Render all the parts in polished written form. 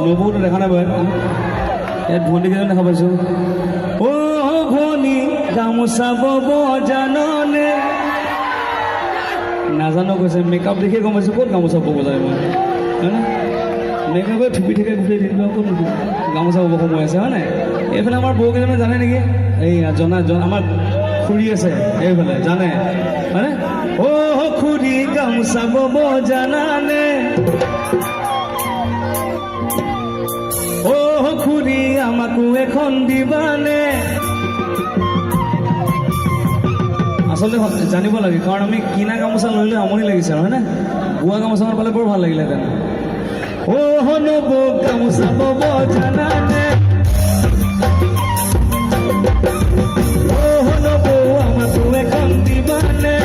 নবৌটো দেখা নাই বাৰু ইয়াত ভণ্টিকেইজন দেখা পাইছোঁ। অ' ভনী গামোচা বব জাননে? নাজানো কৈছে, মেকআপ দেখিয়ে গম পাইছোঁ ক'ত গামোচা বব যায় মই, হয়নে? মেকআপে থুপি থাকে গোটেই দিনটো, ক'ত গামোচা বব সময় আছে, হয় নাই? এইফালে আমাৰ বৌকেইজনে জানে নেকি? এই আমাৰ খুৰী আছে এইফালে জানে, হয়নে? অ' খুৰী গামোচা বব জানানে? অ' খুৰী আমাকো এখন দিবানে? আচলতে জানিব লাগে, কাৰণ আমি কিনা গামোচা লৈ লৈ আমনি লাগিছে, হয়নে? বোৱা গামোচা পালে বৰ ভাল লাগিলেহেঁতেন। অ' নবৌ গামোচা বব জানানে? অ' নবৌ আমাকো এখন দিবানে?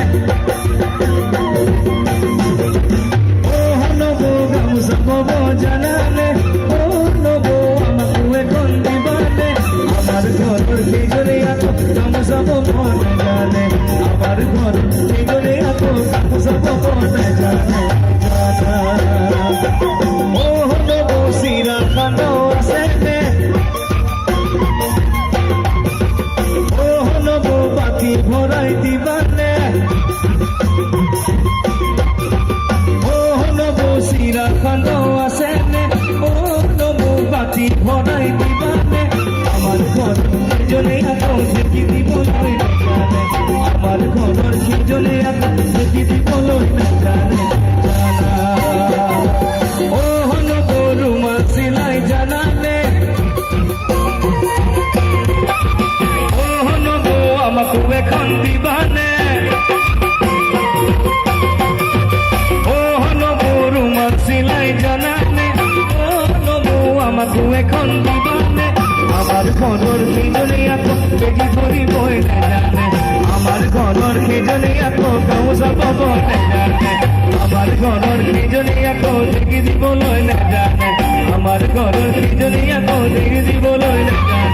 অ' নবৌ গামোচা বব জানানে? আমার ঘর সেইজনে এত গামোচা বব জানে, আমার ঘর সেইজনে এত গামোচা বব জানে। ও নবৌ সিরা খানো আছে নে? ও নবৌ বাতি ভরাই দিবানে? ও নবৌ সিরা খানো আছে নে? ও নবৌ বাতি ভরাই দিবানে? আমার ঘর সেইজনে এত দেখি দিব লই না জানে, আমার ঘর সেইজনে এত দেখি দিব লই না জানে। ও নবৌ রুমাল সিলাই জানানে? ও নবৌ আমাকে এখন দিবানে? ও নবৌ রুমাল সিলাই জানানে? ও নবৌ আমাকে এখন দিবানে? আমার ঘর সেইজনে এত বেজি ধরিবই না জানে, আমার ঘর সেইজনে এত গামোচা বব না জানে, আমার ঘর সেইজনে এত দেখি দিবলৈ না জানে, আমার ঘর সেইজনে এত দেখি দিবলৈ না জানে,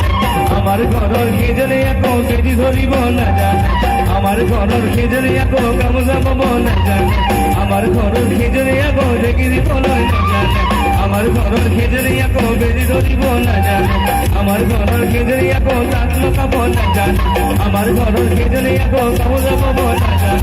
আমার ঘর সেইজনে এত বেজি ধরিব না জানে, আমার ঘর সেইজনে এত গামোচা বব না জানে, আমার ঘর সেইজনে এত দেখি দিবলৈ না জানে, আমার ঘর সেইজনে এত বেজি ধরিব না জানে, আমার ঘর সেইজনে এত তাঁত লগাব না জানে, আমার ঘর সেইজনে এত গামোচা বব না জানে।